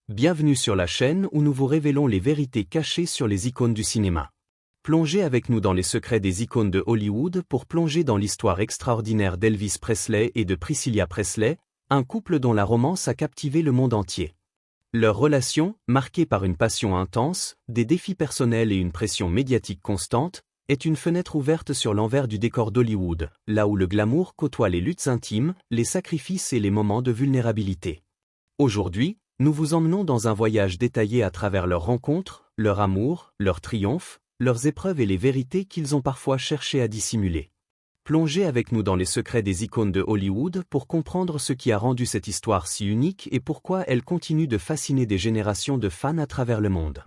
Bienvenue sur la chaîne où nous vous révélons les vérités cachées sur les icônes du cinéma. Plongez avec nous dans les secrets des icônes de Hollywood pour plonger dans l'histoire extraordinaire d'Elvis Presley et de Priscilla Presley, un couple dont la romance a captivé le monde entier. Leur relation, marquée par une passion intense, des défis personnels et une pression médiatique constante, est une fenêtre ouverte sur l'envers du décor d'Hollywood, là où le glamour côtoie les luttes intimes, les sacrifices et les moments de vulnérabilité. Aujourd'hui, nous vous emmenons dans un voyage détaillé à travers leurs rencontres, leur amour, leurs triomphes, leurs épreuves et les vérités qu'ils ont parfois cherché à dissimuler. Plongez avec nous dans les secrets des icônes de Hollywood pour comprendre ce qui a rendu cette histoire si unique et pourquoi elle continue de fasciner des générations de fans à travers le monde.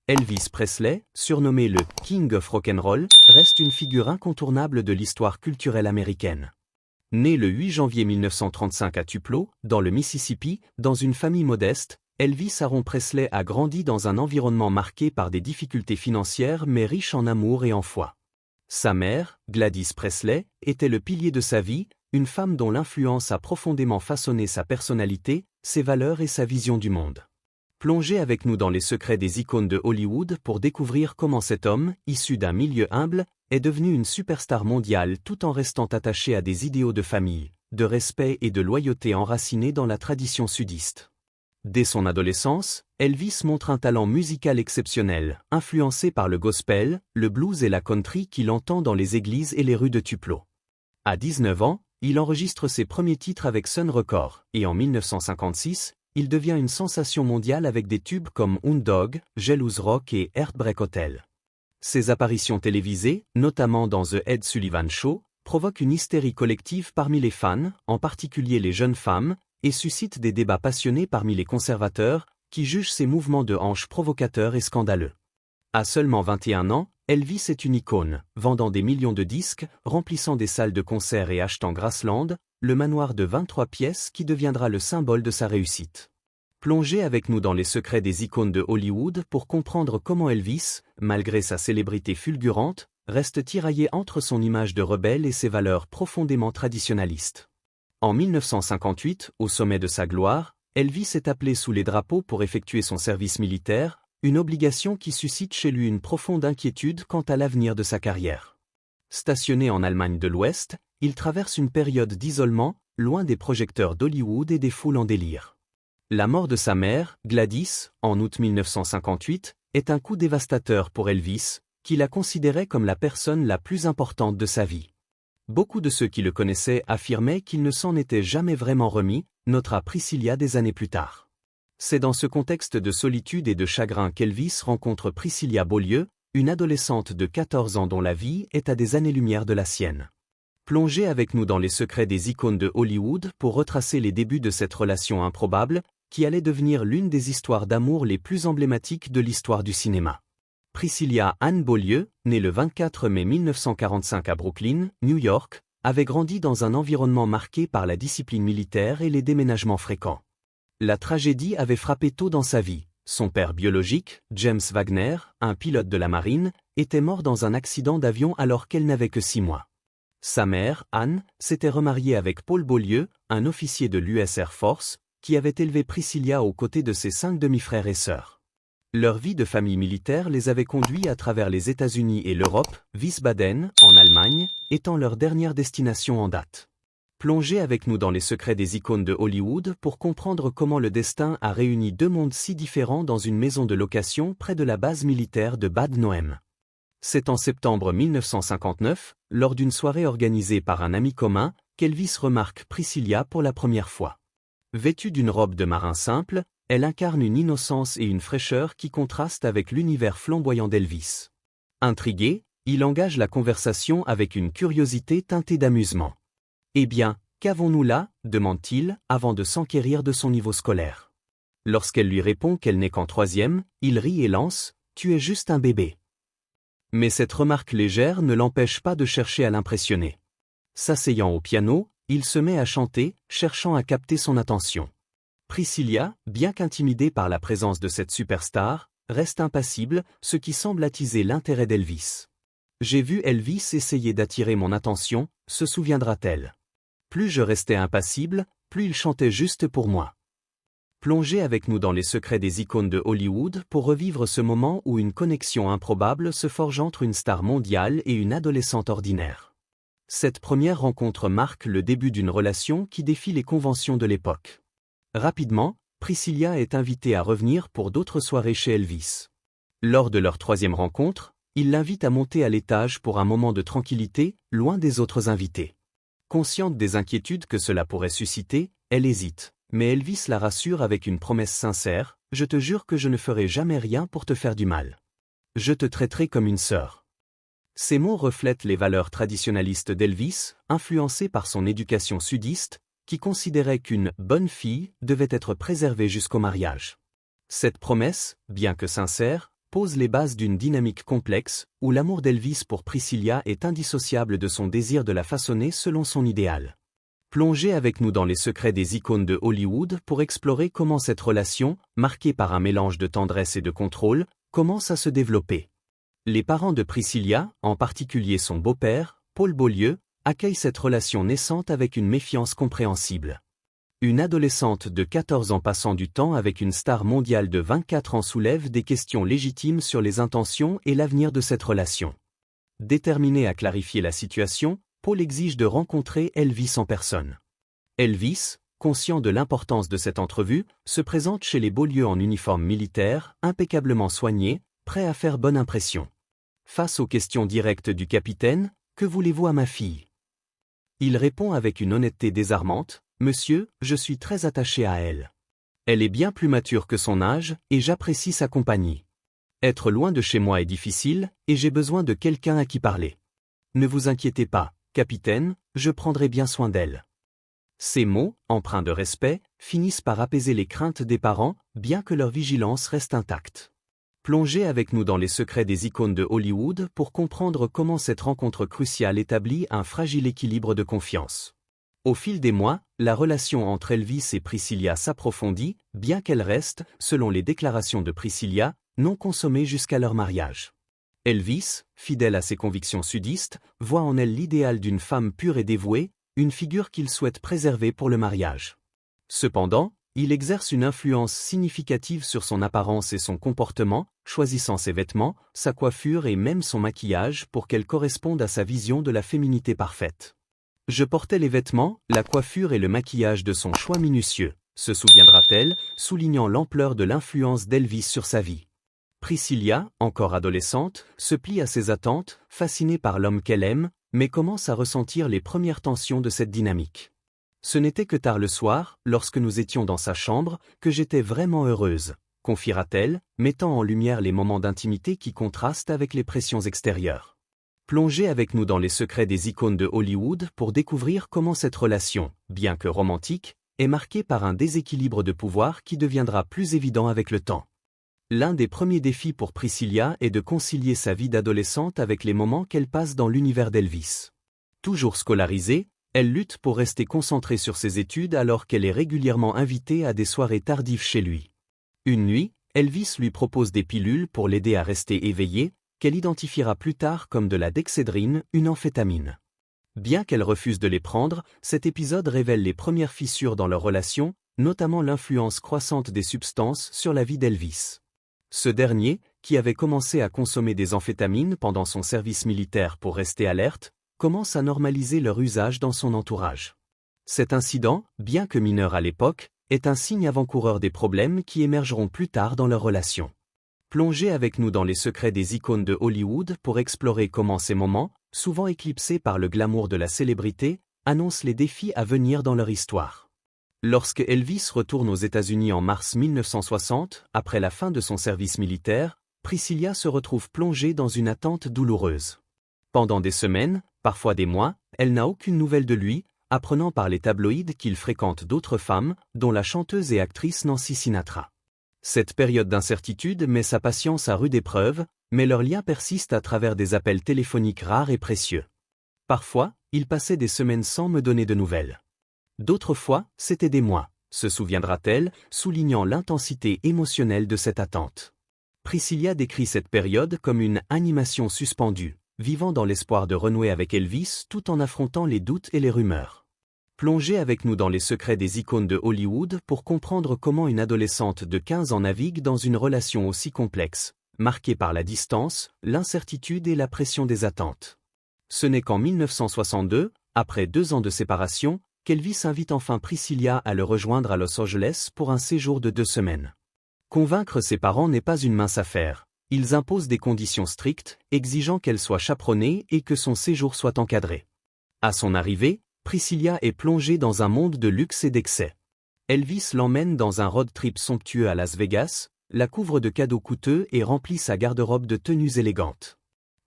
Elvis Presley, surnommé le « King of Rock'n'Roll », reste une figure incontournable de l'histoire culturelle américaine. Né le 8 janvier 1935 à Tupelo, dans le Mississippi, dans une famille modeste, Elvis Aaron Presley a grandi dans un environnement marqué par des difficultés financières mais riche en amour et en foi. Sa mère, Gladys Presley, était le pilier de sa vie, une femme dont l'influence a profondément façonné sa personnalité, ses valeurs et sa vision du monde. Plongez avec nous dans les secrets des icônes de Hollywood pour découvrir comment cet homme, issu d'un milieu humble, est devenu une superstar mondiale tout en restant attaché à des idéaux de famille, de respect et de loyauté enracinés dans la tradition sudiste. Dès son adolescence, Elvis montre un talent musical exceptionnel, influencé par le gospel, le blues et la country qu'il entend dans les églises et les rues de Tupelo. À 19 ans, il enregistre ses premiers titres avec Sun Records, et en 1956, il devient une sensation mondiale avec des tubes comme Hound Dog, Jealous Rock et Heartbreak Hotel. Ses apparitions télévisées, notamment dans The Ed Sullivan Show, provoquent une hystérie collective parmi les fans, en particulier les jeunes femmes, et suscitent des débats passionnés parmi les conservateurs, qui jugent ses mouvements de hanches provocateurs et scandaleux. À seulement 21 ans, Elvis est une icône, vendant des millions de disques, remplissant des salles de concert et achetant Graceland, le manoir de 23 pièces qui deviendra le symbole de sa réussite. Plongez avec nous dans les secrets des icônes de Hollywood pour comprendre comment Elvis, malgré sa célébrité fulgurante, reste tiraillé entre son image de rebelle et ses valeurs profondément traditionnalistes. En 1958, au sommet de sa gloire, Elvis est appelé sous les drapeaux pour effectuer son service militaire, une obligation qui suscite chez lui une profonde inquiétude quant à l'avenir de sa carrière. Stationné en Allemagne de l'Ouest, il traverse une période d'isolement, loin des projecteurs d'Hollywood et des foules en délire. La mort de sa mère, Gladys, en août 1958, est un coup dévastateur pour Elvis, qui la considérait comme la personne la plus importante de sa vie. Beaucoup de ceux qui le connaissaient affirmaient qu'il ne s'en était jamais vraiment remis, notera Priscilla des années plus tard. C'est dans ce contexte de solitude et de chagrin qu'Elvis rencontre Priscilla Beaulieu, une adolescente de 14 ans dont la vie est à des années-lumière de la sienne. Plongez avec nous dans les secrets des icônes de Hollywood pour retracer les débuts de cette relation improbable, qui allait devenir l'une des histoires d'amour les plus emblématiques de l'histoire du cinéma. Priscilla Ann Beaulieu, née le 24 mai 1945 à Brooklyn, New York, avait grandi dans un environnement marqué par la discipline militaire et les déménagements fréquents. La tragédie avait frappé tôt dans sa vie. Son père biologique, James Wagner, un pilote de la marine, était mort dans un accident d'avion alors qu'elle n'avait que 6 mois. Sa mère, Anne, s'était remariée avec Paul Beaulieu, un officier de l'US Air Force, qui avait élevé Priscilla aux côtés de ses 5 demi-frères et sœurs. Leur vie de famille militaire les avait conduits à travers les États-Unis et l'Europe, Wiesbaden, en Allemagne, étant leur dernière destination en date. Plongez avec nous dans les secrets des icônes de Hollywood pour comprendre comment le destin a réuni deux mondes si différents dans une maison de location près de la base militaire de Bad Nauheim. C'est en septembre 1959, lors d'une soirée organisée par un ami commun, qu'Elvis remarque Priscilla pour la première fois. Vêtue d'une robe de marin simple, elle incarne une innocence et une fraîcheur qui contrastent avec l'univers flamboyant d'Elvis. Intrigué, il engage la conversation avec une curiosité teintée d'amusement. « Eh bien, qu'avons-nous là ?» demande-t-il, avant de s'enquérir de son niveau scolaire. Lorsqu'elle lui répond qu'elle n'est qu'en 3e, il rit et lance « Tu es juste un bébé ». Mais cette remarque légère ne l'empêche pas de chercher à l'impressionner. S'asseyant au piano, il se met à chanter, cherchant à capter son attention. Priscilla, bien qu'intimidée par la présence de cette superstar, reste impassible, ce qui semble attiser l'intérêt d'Elvis. « J'ai vu Elvis essayer d'attirer mon attention, se souviendra-t-elle. Plus je restais impassible, plus il chantait juste pour moi. » Plongez avec nous dans les secrets des icônes de Hollywood pour revivre ce moment où une connexion improbable se forge entre une star mondiale et une adolescente ordinaire. Cette première rencontre marque le début d'une relation qui défie les conventions de l'époque. Rapidement, Priscilla est invitée à revenir pour d'autres soirées chez Elvis. Lors de leur troisième rencontre, il l'invite à monter à l'étage pour un moment de tranquillité, loin des autres invités. Consciente des inquiétudes que cela pourrait susciter, elle hésite, mais Elvis la rassure avec une promesse sincère: « Je te jure que je ne ferai jamais rien pour te faire du mal. Je te traiterai comme une sœur. » Ces mots reflètent les valeurs traditionnalistes d'Elvis, influencées par son éducation sudiste, qui considérait qu'une « bonne fille » devait être préservée jusqu'au mariage. Cette promesse, bien que sincère, pose les bases d'une dynamique complexe, où l'amour d'Elvis pour Priscilla est indissociable de son désir de la façonner selon son idéal. Plongez avec nous dans les secrets des icônes de Hollywood pour explorer comment cette relation, marquée par un mélange de tendresse et de contrôle, commence à se développer. Les parents de Priscilla, en particulier son beau-père, Paul Beaulieu, accueillent cette relation naissante avec une méfiance compréhensible. Une adolescente de 14 ans passant du temps avec une star mondiale de 24 ans soulève des questions légitimes sur les intentions et l'avenir de cette relation. Déterminé à clarifier la situation, Paul exige de rencontrer Elvis en personne. Elvis, conscient de l'importance de cette entrevue, se présente chez les Beaulieu en uniforme militaire, impeccablement soigné, prêt à faire bonne impression. Face aux questions directes du capitaine, « Que voulez-vous à ma fille ?» Il répond avec une honnêteté désarmante: « Monsieur, je suis très attaché à elle. Elle est bien plus mature que son âge, et j'apprécie sa compagnie. Être loin de chez moi est difficile, et j'ai besoin de quelqu'un à qui parler. Ne vous inquiétez pas, capitaine, je prendrai bien soin d'elle. » Ces mots, empreints de respect, finissent par apaiser les craintes des parents, bien que leur vigilance reste intacte. Plongez avec nous dans les secrets des icônes de Hollywood pour comprendre comment cette rencontre cruciale établit un fragile équilibre de confiance. Au fil des mois, la relation entre Elvis et Priscilla s'approfondit, bien qu'elle reste, selon les déclarations de Priscilla, non consommée jusqu'à leur mariage. Elvis, fidèle à ses convictions sudistes, voit en elle l'idéal d'une femme pure et dévouée, une figure qu'il souhaite préserver pour le mariage. Cependant, il exerce une influence significative sur son apparence et son comportement, choisissant ses vêtements, sa coiffure et même son maquillage pour qu'elle corresponde à sa vision de la féminité parfaite. « Je portais les vêtements, la coiffure et le maquillage de son choix minutieux », se souviendra-t-elle, soulignant l'ampleur de l'influence d'Elvis sur sa vie. Priscilla, encore adolescente, se plie à ses attentes, fascinée par l'homme qu'elle aime, mais commence à ressentir les premières tensions de cette dynamique. « Ce n'était que tard le soir, lorsque nous étions dans sa chambre, que j'étais vraiment heureuse », confiera-t-elle, mettant en lumière les moments d'intimité qui contrastent avec les pressions extérieures. Plongez avec nous dans les secrets des icônes de Hollywood pour découvrir comment cette relation, bien que romantique, est marquée par un déséquilibre de pouvoir qui deviendra plus évident avec le temps. L'un des premiers défis pour Priscilla est de concilier sa vie d'adolescente avec les moments qu'elle passe dans l'univers d'Elvis. Toujours scolarisée, elle lutte pour rester concentrée sur ses études alors qu'elle est régulièrement invitée à des soirées tardives chez lui. Une nuit, Elvis lui propose des pilules pour l'aider à rester éveillée, qu'elle identifiera plus tard comme de la dexédrine, une amphétamine. Bien qu'elle refuse de les prendre, cet épisode révèle les premières fissures dans leur relation, notamment l'influence croissante des substances sur la vie d'Elvis. Ce dernier, qui avait commencé à consommer des amphétamines pendant son service militaire pour rester alerte, commence à normaliser leur usage dans son entourage. Cet incident, bien que mineur à l'époque, est un signe avant-coureur des problèmes qui émergeront plus tard dans leur relation. Plongez avec nous dans les secrets des icônes de Hollywood pour explorer comment ces moments, souvent éclipsés par le glamour de la célébrité, annoncent les défis à venir dans leur histoire. Lorsque Elvis retourne aux États-Unis en mars 1960, après la fin de son service militaire, Priscilla se retrouve plongée dans une attente douloureuse. Pendant des semaines, parfois des mois, elle n'a aucune nouvelle de lui, apprenant par les tabloïds qu'il fréquente d'autres femmes, dont la chanteuse et actrice Nancy Sinatra. Cette période d'incertitude met sa patience à rude épreuve, mais leur lien persiste à travers des appels téléphoniques rares et précieux. Parfois, il passait des semaines sans me donner de nouvelles. D'autres fois, c'était des mois, se souviendra-t-elle, soulignant l'intensité émotionnelle de cette attente. Priscilla décrit cette période comme une animation suspendue, vivant dans l'espoir de renouer avec Elvis tout en affrontant les doutes et les rumeurs. Plongez avec nous dans les secrets des icônes de Hollywood pour comprendre comment une adolescente de 15 ans navigue dans une relation aussi complexe, marquée par la distance, l'incertitude et la pression des attentes. Ce n'est qu'en 1962, après 2 ans de séparation, qu'Elvis invite enfin Priscilla à le rejoindre à Los Angeles pour un séjour de 2 semaines. Convaincre ses parents n'est pas une mince affaire. Ils imposent des conditions strictes, exigeant qu'elle soit chaperonnée et que son séjour soit encadré. À son arrivée, Priscilla est plongée dans un monde de luxe et d'excès. Elvis l'emmène dans un road trip somptueux à Las Vegas, la couvre de cadeaux coûteux et remplit sa garde-robe de tenues élégantes.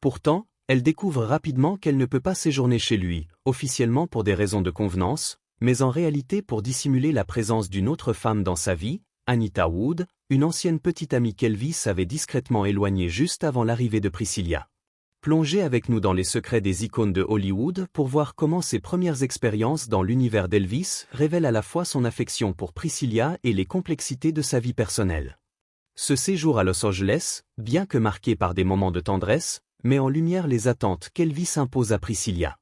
Pourtant, elle découvre rapidement qu'elle ne peut pas séjourner chez lui, officiellement pour des raisons de convenance, mais en réalité pour dissimuler la présence d'une autre femme dans sa vie, Anita Wood, une ancienne petite amie qu'Elvis avait discrètement éloignée juste avant l'arrivée de Priscilla. Plongez avec nous dans les secrets des icônes de Hollywood pour voir comment ses premières expériences dans l'univers d'Elvis révèlent à la fois son affection pour Priscilla et les complexités de sa vie personnelle. Ce séjour à Los Angeles, bien que marqué par des moments de tendresse, met en lumière les attentes qu'Elvis impose à Priscilla.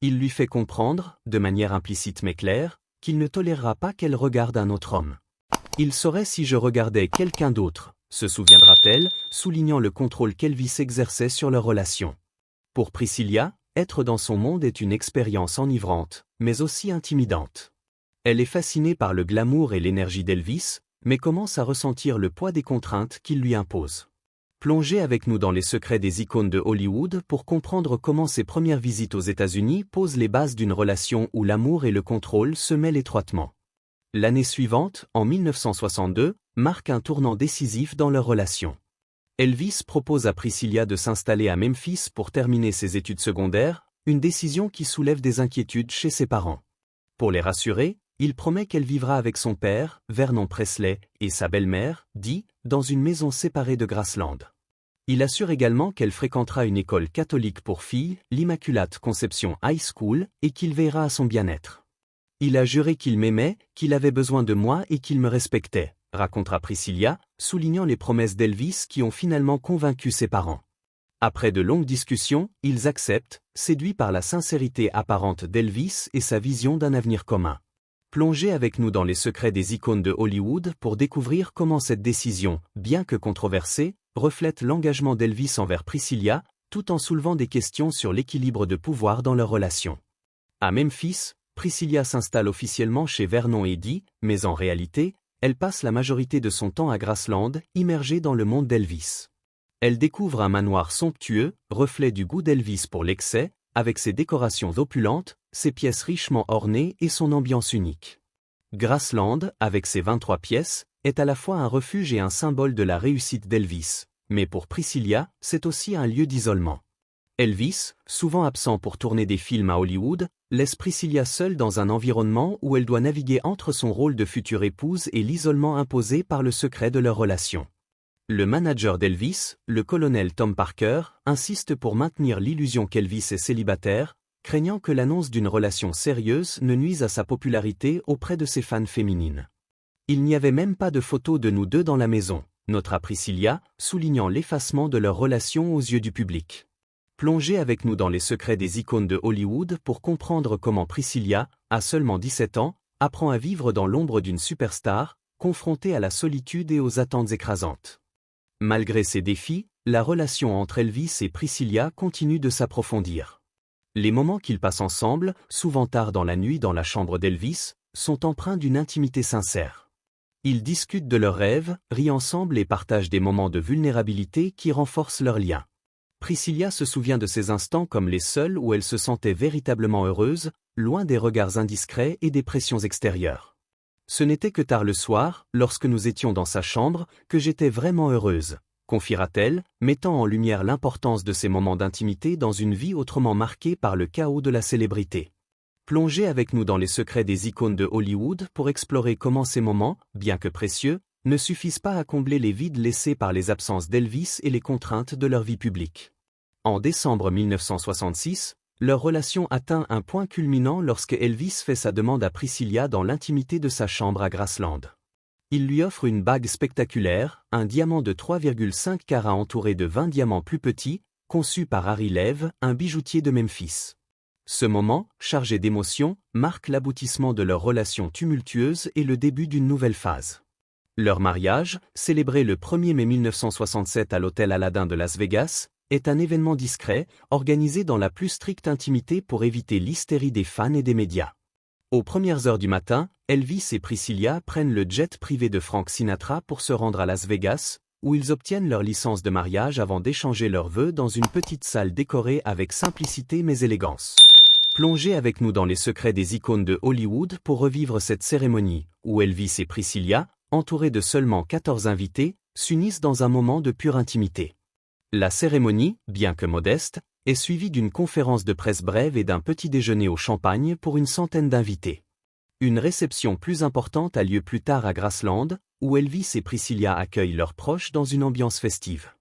Il lui fait comprendre, de manière implicite mais claire, qu'il ne tolérera pas qu'elle regarde un autre homme. Il saurait si je regardais quelqu'un d'autre, se souviendra-t-elle, soulignant le contrôle qu'Elvis exerçait sur leur relation. Pour Priscilla, être dans son monde est une expérience enivrante, mais aussi intimidante. Elle est fascinée par le glamour et l'énergie d'Elvis, mais commence à ressentir le poids des contraintes qu'il lui impose. Plongez avec nous dans les secrets des icônes de Hollywood pour comprendre comment ses premières visites aux États-Unis posent les bases d'une relation où l'amour et le contrôle se mêlent étroitement. L'année suivante, en 1962, marque un tournant décisif dans leur relation. Elvis propose à Priscilla de s'installer à Memphis pour terminer ses études secondaires, une décision qui soulève des inquiétudes chez ses parents. Pour les rassurer, il promet qu'elle vivra avec son père, Vernon Presley, et sa belle-mère, Dee, dans une maison séparée de Graceland. Il assure également qu'elle fréquentera une école catholique pour filles, l'Immaculate Conception High School, et qu'il veillera à son bien-être. Il a juré qu'il m'aimait, qu'il avait besoin de moi et qu'il me respectait, racontera Priscilla, soulignant les promesses d'Elvis qui ont finalement convaincu ses parents. Après de longues discussions, ils acceptent, séduits par la sincérité apparente d'Elvis et sa vision d'un avenir commun. Plongez avec nous dans les secrets des icônes de Hollywood pour découvrir comment cette décision, bien que controversée, reflète l'engagement d'Elvis envers Priscilla, tout en soulevant des questions sur l'équilibre de pouvoir dans leur relation. À Memphis, Priscilla s'installe officiellement chez Vernon et Dee, mais en réalité, elle passe la majorité de son temps à Graceland, immergée dans le monde d'Elvis. Elle découvre un manoir somptueux, reflet du goût d'Elvis pour l'excès, avec ses décorations opulentes, ses pièces richement ornées et son ambiance unique. Graceland, avec ses 23 pièces, est à la fois un refuge et un symbole de la réussite d'Elvis, mais pour Priscilla, c'est aussi un lieu d'isolement. Elvis, souvent absent pour tourner des films à Hollywood, laisse Priscilla seule dans un environnement où elle doit naviguer entre son rôle de future épouse et l'isolement imposé par le secret de leur relation. Le manager d'Elvis, le colonel Tom Parker, insiste pour maintenir l'illusion qu'Elvis est célibataire, craignant que l'annonce d'une relation sérieuse ne nuise à sa popularité auprès de ses fans féminines. Il n'y avait même pas de photos de nous deux dans la maison, notera Priscilla, soulignant l'effacement de leur relation aux yeux du public. Plongez avec nous dans les secrets des icônes de Hollywood pour comprendre comment Priscilla, à seulement 17 ans, apprend à vivre dans l'ombre d'une superstar, confrontée à la solitude et aux attentes écrasantes. Malgré ces défis, la relation entre Elvis et Priscilla continue de s'approfondir. Les moments qu'ils passent ensemble, souvent tard dans la nuit dans la chambre d'Elvis, sont empreints d'une intimité sincère. Ils discutent de leurs rêves, rient ensemble et partagent des moments de vulnérabilité qui renforcent leur lien. Priscilla se souvient de ces instants comme les seuls où elle se sentait véritablement heureuse, loin des regards indiscrets et des pressions extérieures. Ce n'était que tard le soir, lorsque nous étions dans sa chambre, que j'étais vraiment heureuse, confiera-t-elle, mettant en lumière l'importance de ces moments d'intimité dans une vie autrement marquée par le chaos de la célébrité. Plongez avec nous dans les secrets des icônes de Hollywood pour explorer comment ces moments, bien que précieux, ne suffisent pas à combler les vides laissés par les absences d'Elvis et les contraintes de leur vie publique. En décembre 1966, leur relation atteint un point culminant lorsque Elvis fait sa demande à Priscilla dans l'intimité de sa chambre à Graceland. Il lui offre une bague spectaculaire, un diamant de 3,5 carats entouré de 20 diamants plus petits, conçu par Harry Lev, un bijoutier de Memphis. Ce moment, chargé d'émotions, marque l'aboutissement de leur relation tumultueuse et le début d'une nouvelle phase. Leur mariage, célébré le 1er mai 1967 à l'hôtel Aladdin de Las Vegas, est un événement discret, organisé dans la plus stricte intimité pour éviter l'hystérie des fans et des médias. Aux premières heures du matin, Elvis et Priscilla prennent le jet privé de Frank Sinatra pour se rendre à Las Vegas, où ils obtiennent leur licence de mariage avant d'échanger leurs vœux dans une petite salle décorée avec simplicité mais élégance. Plongez avec nous dans les secrets des icônes de Hollywood pour revivre cette cérémonie, où Elvis et Priscilla, entourés de seulement 14 invités, s'unissent dans un moment de pure intimité. La cérémonie, bien que modeste, est suivie d'une conférence de presse brève et d'un petit déjeuner au champagne pour une centaine d'invités. Une réception plus importante a lieu plus tard à Graceland, où Elvis et Priscilla accueillent leurs proches dans une ambiance festive.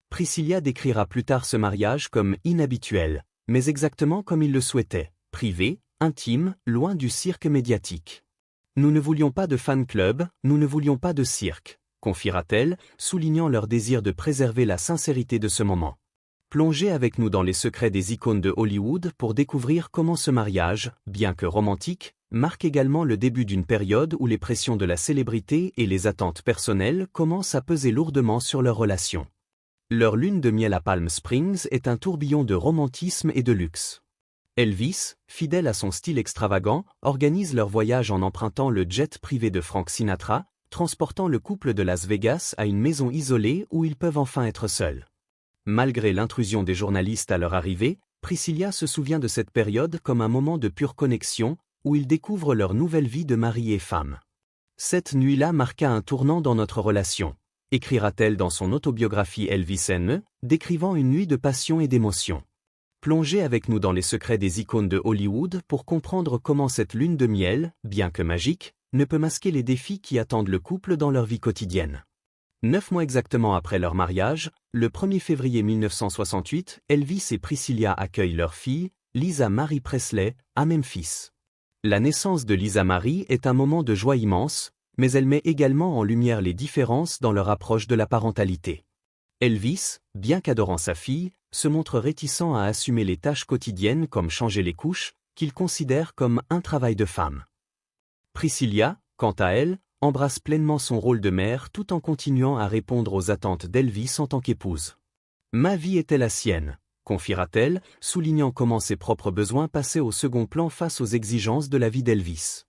Priscilla décrira plus tard ce mariage comme inhabituel, mais exactement comme il le souhaitait, privé, intime, loin du cirque médiatique. Nous ne voulions pas de fan club, nous ne voulions pas de cirque, confiera-t-elle, soulignant leur désir de préserver la sincérité de ce moment. Plongez avec nous dans les secrets des icônes de Hollywood pour découvrir comment ce mariage, bien que romantique, marque également le début d'une période où les pressions de la célébrité et les attentes personnelles commencent à peser lourdement sur leur relation. Leur lune de miel à Palm Springs est un tourbillon de romantisme et de luxe. Elvis, fidèle à son style extravagant, organise leur voyage en empruntant le jet privé de Frank Sinatra, transportant le couple de Las Vegas à une maison isolée où ils peuvent enfin être seuls. Malgré l'intrusion des journalistes à leur arrivée, Priscilla se souvient de cette période comme un moment de pure connexion, où ils découvrent leur nouvelle vie de mari et femme. Cette nuit-là marqua un tournant dans notre relation, écrira-t-elle dans son autobiographie Elvis N., décrivant une nuit de passion et d'émotion. Plongez avec nous dans les secrets des icônes de Hollywood pour comprendre comment cette lune de miel, bien que magique, ne peut masquer les défis qui attendent le couple dans leur vie quotidienne. 9 mois exactement après leur mariage, le 1er février 1968, Elvis et Priscilla accueillent leur fille, Lisa Marie Presley, à Memphis. La naissance de Lisa Marie est un moment de joie immense, mais elle met également en lumière les différences dans leur approche de la parentalité. Elvis, bien qu'adorant sa fille, se montre réticent à assumer les tâches quotidiennes comme changer les couches, qu'il considère comme un travail de femme. Priscilla, quant à elle, embrasse pleinement son rôle de mère tout en continuant à répondre aux attentes d'Elvis en tant qu'épouse. « Ma vie était la sienne », confiera-t-elle, soulignant comment ses propres besoins passaient au second plan face aux exigences de la vie d'Elvis.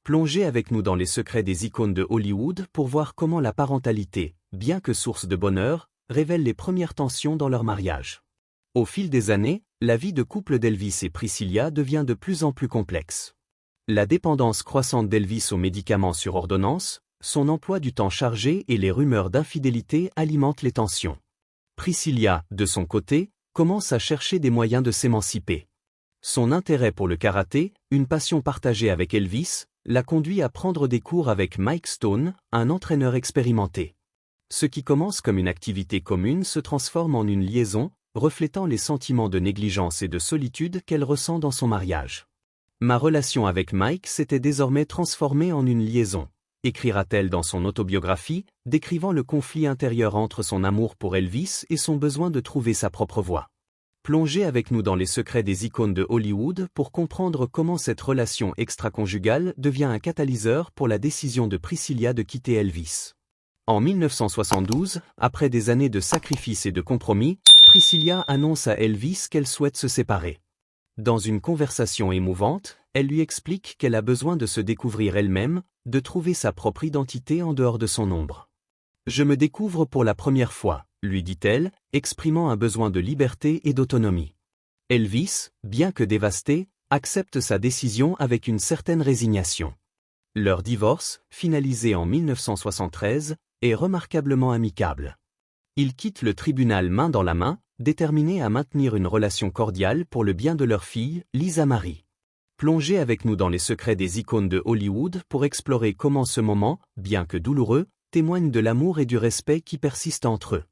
Plongez avec nous dans les secrets des icônes de Hollywood pour voir comment la parentalité, bien que source de bonheur, révèle les premières tensions dans leur mariage. Au fil des années, la vie de couple d'Elvis et Priscilla devient de plus en plus complexe. La dépendance croissante d'Elvis aux médicaments sur ordonnance, son emploi du temps chargé et les rumeurs d'infidélité alimentent les tensions. Priscilla, de son côté, commence à chercher des moyens de s'émanciper. Son intérêt pour le karaté, une passion partagée avec Elvis, la conduit à prendre des cours avec Mike Stone, un entraîneur expérimenté. Ce qui commence comme une activité commune se transforme en une liaison, reflétant les sentiments de négligence et de solitude qu'elle ressent dans son mariage. Ma relation avec Mike s'était désormais transformée en une liaison, écrira-t-elle dans son autobiographie, décrivant le conflit intérieur entre son amour pour Elvis et son besoin de trouver sa propre voie. Plongez avec nous dans les secrets des icônes de Hollywood pour comprendre comment cette relation extra-conjugale devient un catalyseur pour la décision de Priscilla de quitter Elvis. En 1972, après des années de sacrifices et de compromis, Priscilla annonce à Elvis qu'elle souhaite se séparer. Dans une conversation émouvante, elle lui explique qu'elle a besoin de se découvrir elle-même, de trouver sa propre identité en dehors de son ombre. « Je me découvre pour la première fois », lui dit-elle, exprimant un besoin de liberté et d'autonomie. Elvis, bien que dévasté, accepte sa décision avec une certaine résignation. Leur divorce, finalisé en 1973, est remarquablement amicable. Ils quittent le tribunal main dans la main, déterminés à maintenir une relation cordiale pour le bien de leur fille, Lisa Marie. Plongez avec nous dans les secrets des icônes de Hollywood pour explorer comment ce moment, bien que douloureux, témoigne de l'amour et du respect qui persistent entre eux.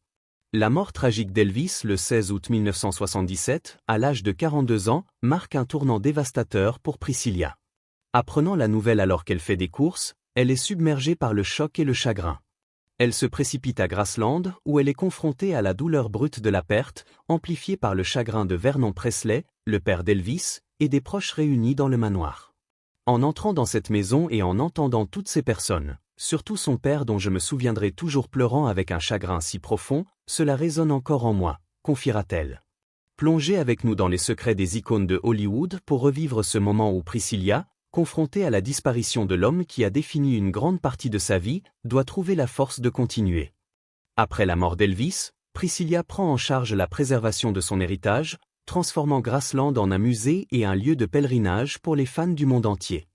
La mort tragique d'Elvis le 16 août 1977, à l'âge de 42 ans, marque un tournant dévastateur pour Priscilla. Apprenant la nouvelle alors qu'elle fait des courses, elle est submergée par le choc et le chagrin. Elle se précipite à Graceland où elle est confrontée à la douleur brute de la perte, amplifiée par le chagrin de Vernon Presley, le père d'Elvis, et des proches réunis dans le manoir. En entrant dans cette maison et en entendant toutes ces personnes, surtout son père dont je me souviendrai toujours pleurant avec un chagrin si profond, cela résonne encore en moi, confiera-t-elle. Plongez avec nous dans les secrets des icônes de Hollywood pour revivre ce moment où Priscilla, confrontée à la disparition de l'homme qui a défini une grande partie de sa vie, doit trouver la force de continuer. Après la mort d'Elvis, Priscilla prend en charge la préservation de son héritage, transformant Graceland en un musée et un lieu de pèlerinage pour les fans du monde entier.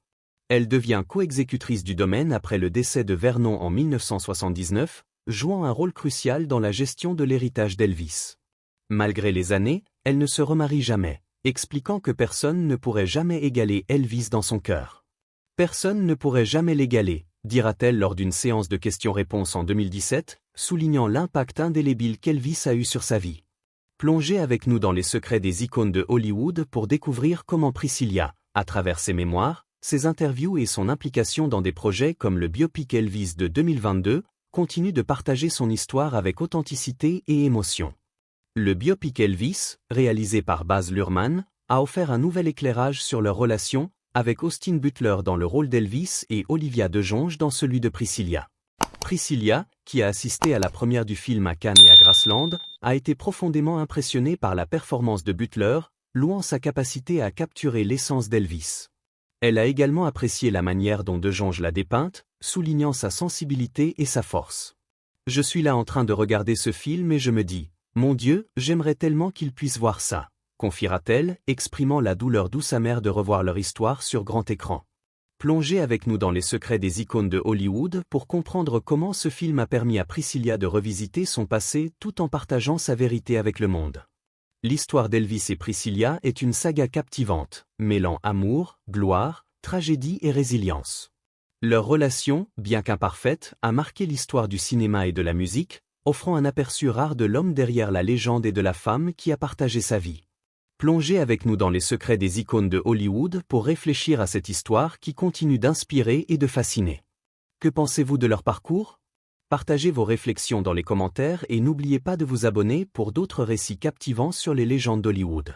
Elle devient co-exécutrice du domaine après le décès de Vernon en 1979, jouant un rôle crucial dans la gestion de l'héritage d'Elvis. Malgré les années, elle ne se remarie jamais, expliquant que personne ne pourrait jamais égaler Elvis dans son cœur. Personne ne pourrait jamais l'égaler, dira-t-elle lors d'une séance de questions-réponses en 2017, soulignant l'impact indélébile qu'Elvis a eu sur sa vie. Plongez avec nous dans les secrets des icônes de Hollywood pour découvrir comment Priscilla, à travers ses mémoires, ses interviews et son implication dans des projets comme le biopic Elvis de 2022, continue de partager son histoire avec authenticité et émotion. Le biopic Elvis, réalisé par Baz Luhrmann, a offert un nouvel éclairage sur leur relation, avec Austin Butler dans le rôle d'Elvis et Olivia de Jonge dans celui de Priscilla. Priscilla, qui a assisté à la première du film à Cannes et à Graceland, a été profondément impressionnée par la performance de Butler, louant sa capacité à capturer l'essence d'Elvis. Elle a également apprécié la manière dont de Jonge l'a dépeinte, soulignant sa sensibilité et sa force. « Je suis là en train de regarder ce film et je me dis, mon Dieu, j'aimerais tellement qu'il puisse voir ça, confiera-t-elle, exprimant la douleur douce amère de revoir leur histoire sur grand écran. Plongez avec nous dans les secrets des icônes de Hollywood pour comprendre comment ce film a permis à Priscilla de revisiter son passé tout en partageant sa vérité avec le monde. L'histoire d'Elvis et Priscilla est une saga captivante, mêlant amour, gloire, tragédie et résilience. Leur relation, bien qu'imparfaite, a marqué l'histoire du cinéma et de la musique, offrant un aperçu rare de l'homme derrière la légende et de la femme qui a partagé sa vie. Plongez avec nous dans les secrets des icônes de Hollywood pour réfléchir à cette histoire qui continue d'inspirer et de fasciner. Que pensez-vous de leur parcours? Partagez vos réflexions dans les commentaires et n'oubliez pas de vous abonner pour d'autres récits captivants sur les légendes d'Hollywood.